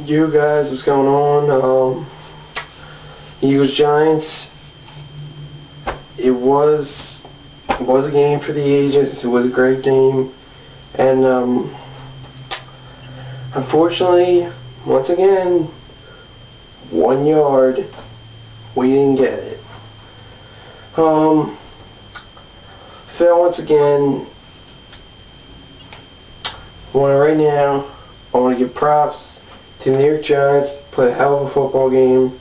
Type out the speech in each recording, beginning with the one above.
You guys, what's going on? Eagles Giants. It was a game for the ages. It was a great game, and unfortunately, once again, 1 yard, we didn't get it. Phil, once again, right now, I want to give props to the New York Giants. Played a hell of a football game.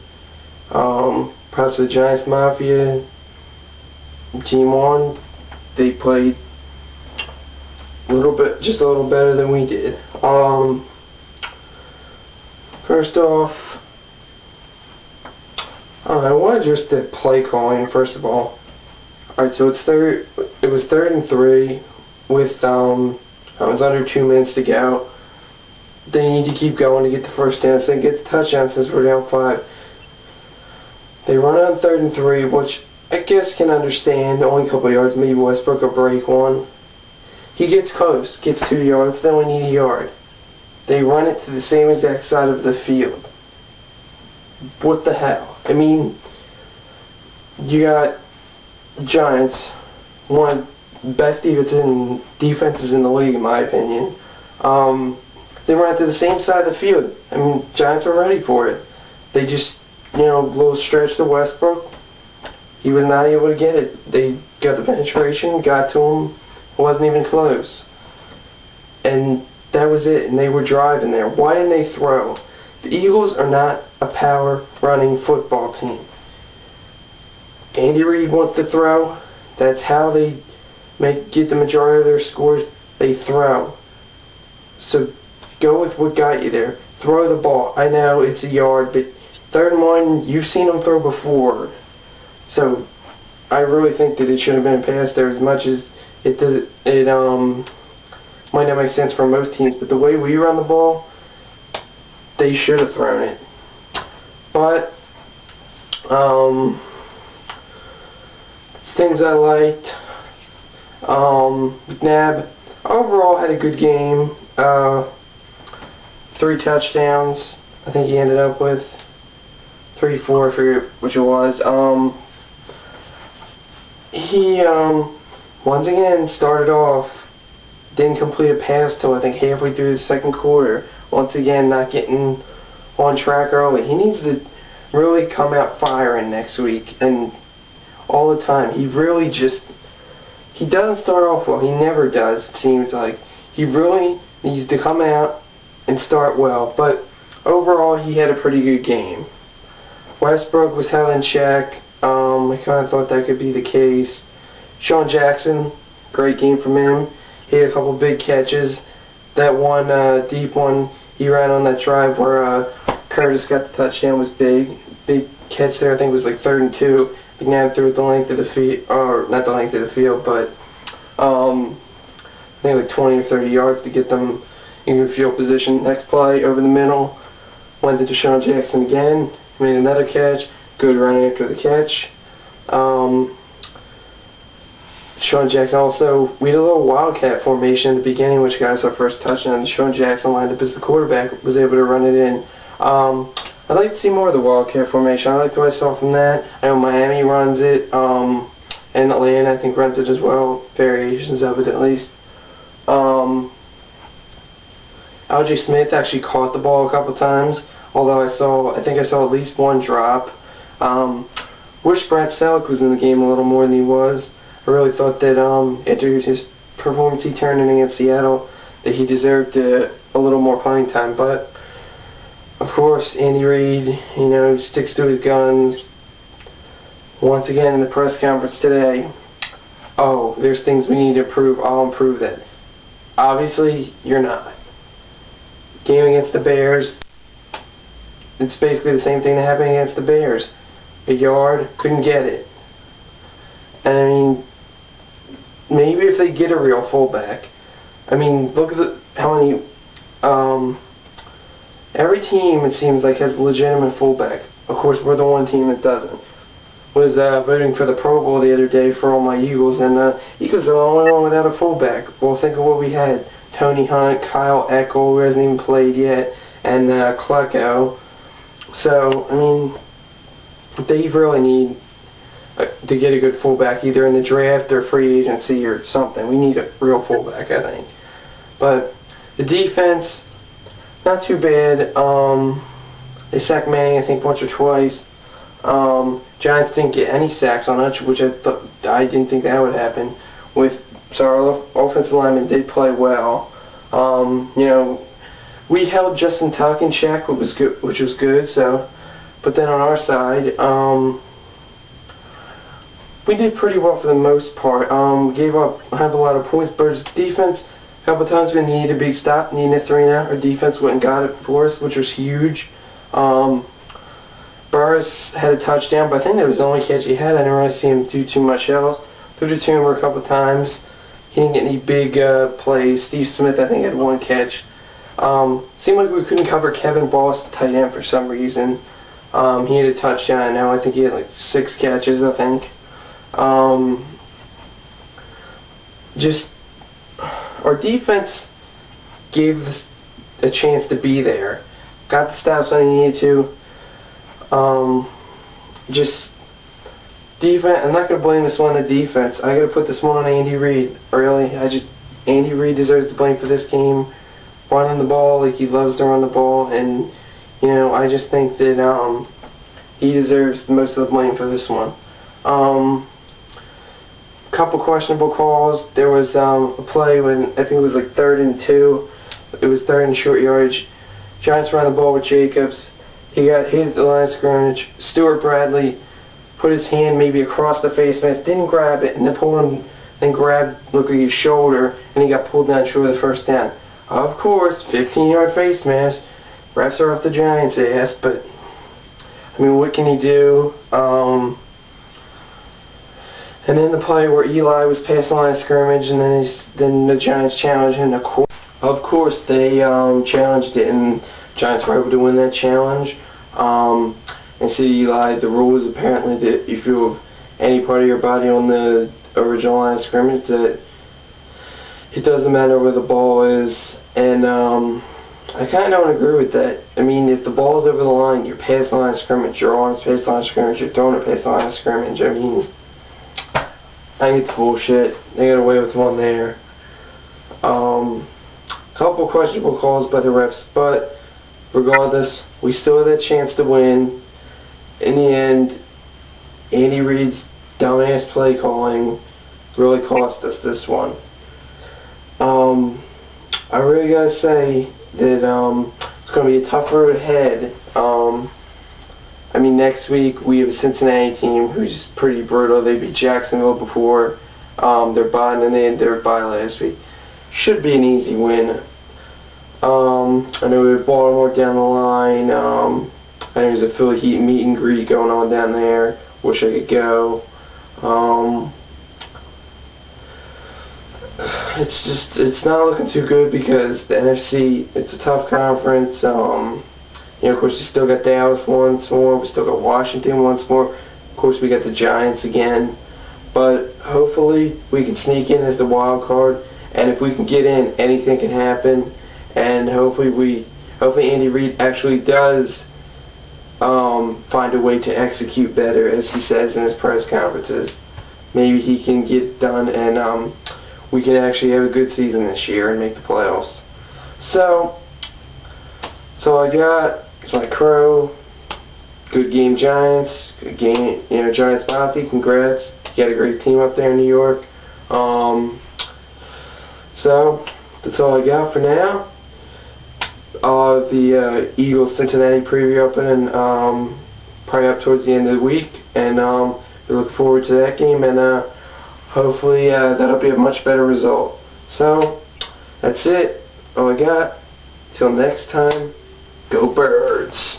Props to the Giants Mafia. Team 1, they played just a little better than we did. First off, I wanted just the play calling. First of all, alright, so it was 3rd and 3 with it was under 2 minutes to go. They need to keep going to get the first down, so they get the touchdown since we're down 5. They run on 3rd and 3, which I guess can understand. Only a couple yards. Maybe Westbrook will break one. He gets close, gets 2 yards, then we need a yard. They run it to the same exact side of the field. What the hell? I mean, you got Giants, one of the best defenses in the league, in my opinion. They run it to the same side of the field. I mean, Giants are ready for it. They just, little stretch to Westbrook. He was not able to get it. They got the penetration, got to him. It wasn't even close. And that was it. And they were driving there. Why didn't they throw? The Eagles are not a power running football team. Andy Reid wants to throw. That's how they get the majority of their scores. They throw. So go with what got you there. Throw the ball. I know it's a yard, but 3rd and 1, you've seen them throw before. So I really think that it should have been passed there, as much as it might not make sense for most teams, but the way we run the ball, they should have thrown it. But things I liked. McNabb overall had a good game. 3 touchdowns. I think he ended up with 3, 4, I forget which it was. He once again started off, didn't complete a pass till I think halfway through the 2nd quarter. Once again, not getting on track early. He needs to really come out firing next week and all the time. He doesn't start off well. He never does, it seems like. He really needs to come out and start well. But overall, he had a pretty good game. Westbrook was held in check. I kind of thought that could be the case. Sean Jackson, great game from him. He had a couple big catches. That one deep one he ran on that drive where Curtis got the touchdown was big. Big catch there. I think it was like 3rd and 2. McNabb threw it the length of the field, or not the length of the field, but I think like 20 or 30 yards to get them in field position. Next play over the middle, went to Sean Jackson again. Made another catch. Good run after the catch. Sean Jackson also, we had a little wildcat formation at the beginning, which got us our first touchdown. Sean Jackson lined up as the quarterback, was able to run it in. I'd like to see more of the wildcat formation. I liked what I saw from that. I know Miami runs it, and Atlanta I think runs it as well. Variations of it at least. Algie Smith actually caught the ball a couple times, although I think I saw at least one drop. Wish Brad Selleck was in the game a little more than he was. I really thought that after his performance he turned in against Seattle, that he deserved a little more playing time. But of course, Andy Reid, sticks to his guns. Once again in the press conference today, there's things we need to improve. I'll improve that. Obviously, you're not. Game against the Bears, it's basically the same thing that happened against the Bears. A yard, couldn't get it. And I mean, maybe if they get a real fullback. I mean, look at how many. Every team, it seems like, has a legitimate fullback. Of course, we're the one team that doesn't. Was voting for the Pro Bowl the other day for all my Eagles, and Eagles are the only one without a fullback. Well, think of what we had. Tony Hunt, Kyle Eckel, who hasn't even played yet, and Klecko. So, I mean, they really need to get a good fullback, either in the draft or free agency or something. We need a real fullback, I think. But the defense, not too bad. They sacked Manning, I think, once or twice. Giants didn't get any sacks on us, which I didn't think that would happen. So our offensive linemen did play well. We held Justin Tuck in check, which was good. So, but then on our side, we did pretty well for the most part. Gave up a lot of points, but his defense, a couple of times we needed a big stop, needing a 3-and-out. Our defense went and got it for us, which was huge. Burris had a touchdown, but I think that was the only catch he had. I didn't really see him do too much else. Threw the tumor a couple of times. He didn't get any big plays. Steve Smith, I think, had one catch. Seemed like we couldn't cover Kevin Boss, the tight end, for some reason. He had a touchdown, and now I think he had like 6 catches, I think. Just our defense gave us a chance to be there. Got the stops when he needed to. Just defense. I'm not gonna blame this one on the defense. I gotta put this one on Andy Reid. Really, Andy Reid deserves the blame for this game. Running the ball like he loves to run the ball, and I just think that he deserves most of the blame for this one. Couple questionable calls. There was a play when I think it was like 3rd and 2. It was 3rd and short yardage. Giants ran the ball with Jacobs. He got hit at the line of scrimmage. Stuart Bradley put his hand maybe across the face mask, didn't grab it, and then grabbed like his shoulder, and he got pulled down short of the first down. Of course, 15-yard face mask. Refs are up the Giants' ass, but I mean, what can he do? And then the play where Eli was past the line of scrimmage, and then the Giants challenged him. Of course, they challenged it, and Giants were able to win that challenge. And see, Eli, the rule is apparently that if you have any part of your body on the original line of scrimmage, that it doesn't matter where the ball is. And I kind of don't agree with that. I mean, if the ball's over the line, you're past the line of scrimmage, your arm's past the line of scrimmage, you're throwing it past the line of scrimmage. I mean, I think it's bullshit. They got away with one there. Couple questionable calls by the refs, but regardless, we still had that chance to win. In the end, Andy Reid's dumbass play calling really cost us this one. I really gotta say that it's gonna be a tough road ahead. I mean, next week we have a Cincinnati team who's pretty brutal. They beat Jacksonville before. They're buying, and they had their bye last week. Should be an easy win. I know we have Baltimore down the line. I know there's a Philly Heat meet and greet going on down there. Wish I could go. It's not looking too good because the NFC, it's a tough conference. Of course, we still got Dallas once more. We still got Washington once more. Of course, we got the Giants again. But hopefully, we can sneak in as the wild card. And if we can get in, anything can happen. And hopefully Andy Reid actually does find a way to execute better, as he says in his press conferences. Maybe he can get it done, and we can actually have a good season this year and make the playoffs. So, that's all I got. It's my crow. Good game, Giants. Good game, Giants Mafia. Congrats. You got a great team up there in New York. So, that's all I got for now. The Eagles Cincinnati preview opening probably up towards the end of the week, and we look forward to that game, and hopefully that'll be a much better result. So that's it. All I got. Till next time, go Birds.